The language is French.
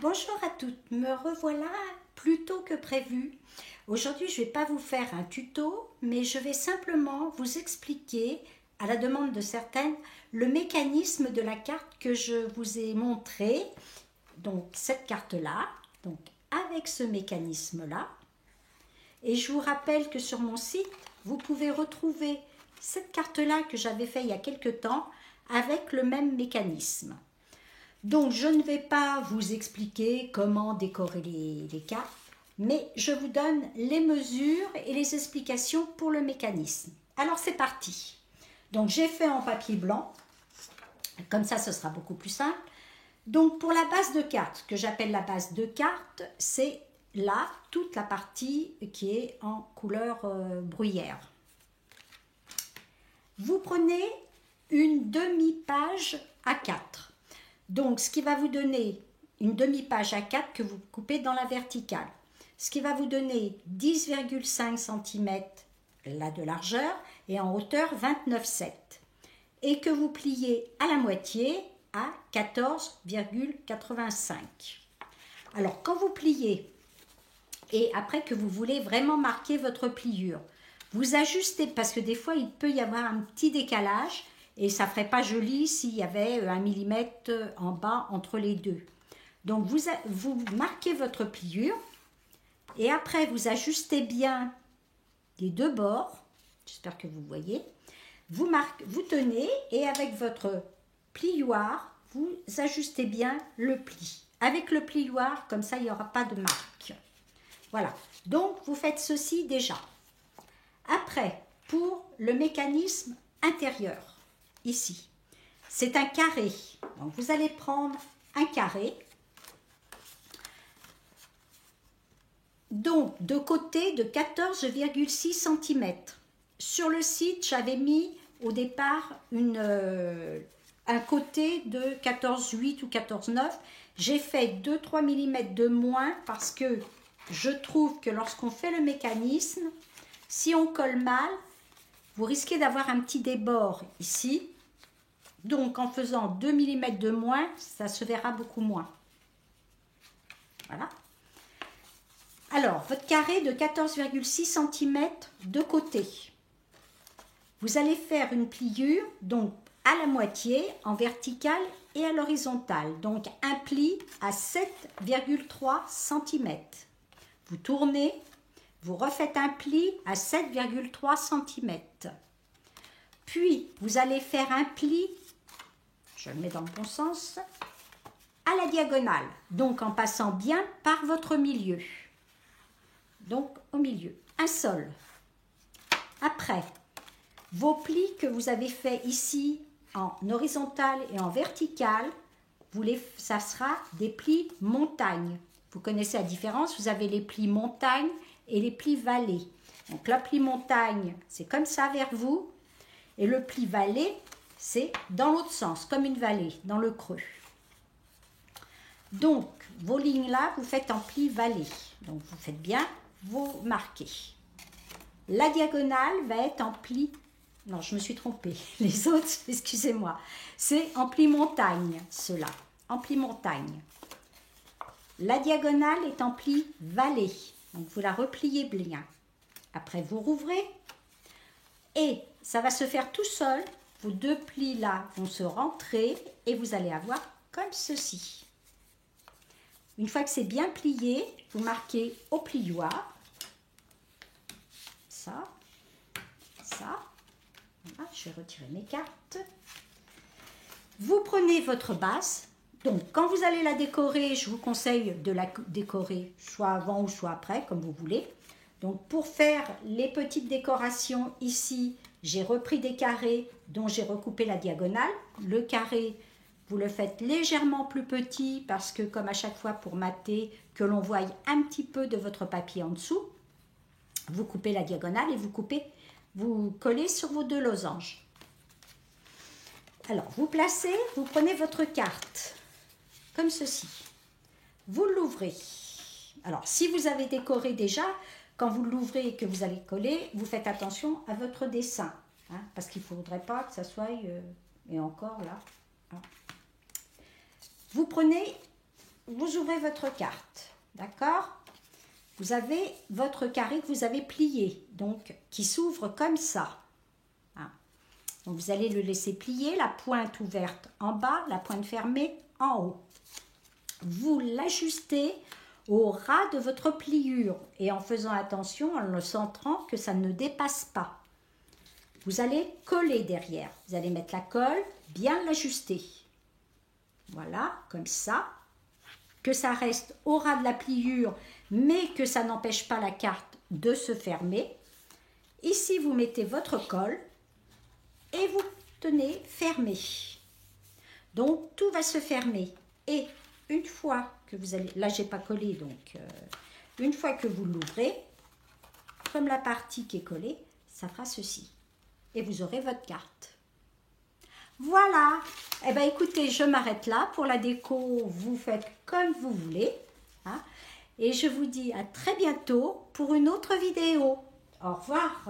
Bonjour à toutes, me revoilà plus tôt que prévu. Aujourd'hui, je ne vais pas vous faire un tuto, mais je vais simplement vous expliquer, à la demande de certaines, le mécanisme de la carte que je vous ai montré. Donc, cette carte-là, donc avec ce mécanisme-là. Et je vous rappelle que sur mon site, vous pouvez retrouver cette carte-là que j'avais fait il y a quelque temps avec le même mécanisme. Donc, je ne vais pas vous expliquer comment décorer les cartes, mais je vous donne les mesures et les explications pour le mécanisme. Alors, c'est parti. Donc, j'ai fait en papier blanc. Comme ça, ce sera beaucoup plus simple. Donc, pour la base de carte, ce que j'appelle la base de carte, c'est là, toute la partie qui est en couleur bruyère. Vous prenez une demi-page A4. Donc, ce qui va vous donner une demi-page A4 que vous coupez dans la verticale. Ce qui va vous donner 10,5 cm là de largeur et en hauteur 29,7. Et que vous pliez à la moitié à 14,85. Alors, quand vous pliez et après que vous voulez vraiment marquer votre pliure, vous ajustez, parce que des fois, il peut y avoir un petit décalage et ça ne ferait pas joli s'il y avait 1 mm en bas entre les deux. Donc, vous marquez votre pliure et après, vous ajustez bien les deux bords. J'espère que vous voyez. Vous tenez et avec votre plioir, vous ajustez bien le pli. Avec le plioir, comme ça, il n'y aura pas de marque. Voilà. Donc, vous faites ceci déjà. Après, pour le mécanisme intérieur, ici, c'est un carré. Donc, vous allez prendre un carré. Donc, de côté de 14,6 cm. Sur le site, j'avais mis au départ un côté de 14,8 ou 14,9. J'ai fait 2-3 mm de moins parce que je trouve que lorsqu'on fait le mécanisme, si on colle mal, vous risquez d'avoir un petit débord ici. Donc, en faisant 2 mm de moins, ça se verra beaucoup moins. Voilà. Alors, votre carré de 14,6 cm de côté. Vous allez faire une pliure, donc à la moitié, en verticale et à l'horizontale. Donc, un pli à 7,3 cm. Vous tournez, vous refaites un pli à 7,3 cm. Puis, vous allez faire un pli, je le mets dans le bon sens, à la diagonale. Donc, en passant bien par votre milieu. Donc, au milieu. Un sol. Après, vos plis que vous avez fait ici en horizontal et en vertical, ça sera des plis montagne. Vous connaissez la différence, vous avez les plis montagne et les plis vallée. Donc, le pli montagne, c'est comme ça vers vous. Et le pli vallée, c'est dans l'autre sens, comme une vallée, dans le creux. Donc, vos lignes-là, vous faites en pli vallée. Donc, vous faites bien vos marqués. La diagonale va être en pli... Non, je me suis trompée. Les autres, excusez-moi. C'est en pli montagne, ceux-là. En pli montagne. La diagonale est en pli vallée. Donc, vous la repliez bien. Après, vous rouvrez. Et ça va se faire tout seul. Vos deux plis-là vont se rentrer et vous allez avoir comme ceci. Une fois que c'est bien plié, vous marquez au plioir. Ça. Ça. Voilà, je vais retirer mes cartes. Vous prenez votre base. Donc, quand vous allez la décorer, je vous conseille de la décorer soit avant ou soit après, comme vous voulez. Donc, pour faire les petites décorations ici, j'ai repris des carrés dont j'ai recoupé la diagonale. Le carré, vous le faites légèrement plus petit parce que, comme à chaque fois pour mater, que l'on voie un petit peu de votre papier en dessous, vous coupez la diagonale et vous collez sur vos deux losanges. Alors, vous placez, vous prenez votre carte, comme ceci. Vous l'ouvrez. Alors, si vous avez décoré déjà, quand vous l'ouvrez et que vous allez coller, vous faites attention à votre dessin. Hein, parce qu'il ne faudrait pas que ça soit... et encore là. Hein. Vous prenez vous ouvrez votre carte, d'accord? Vous avez votre carré que vous avez plié, donc qui s'ouvre comme ça. Hein. Donc vous allez le laisser plier, la pointe ouverte en bas, la pointe fermée en haut. Vous l'ajustez au ras de votre pliure et en faisant attention, en le centrant, que ça ne dépasse pas. Vous allez coller derrière. Vous allez mettre la colle, bien l'ajuster. Voilà, comme ça. Que ça reste au ras de la pliure, mais que ça n'empêche pas la carte de se fermer. Ici, vous mettez votre colle et vous tenez fermé. Donc, tout va se fermer. Et une fois que vous allez... Là, j'ai pas collé, donc... une fois que vous l'ouvrez, comme la partie qui est collée, ça fera ceci. Et vous aurez votre carte. Voilà. Eh bien, écoutez, je m'arrête là. Pour la déco, vous faites comme vous voulez. Hein. Et je vous dis à très bientôt pour une autre vidéo. Au revoir.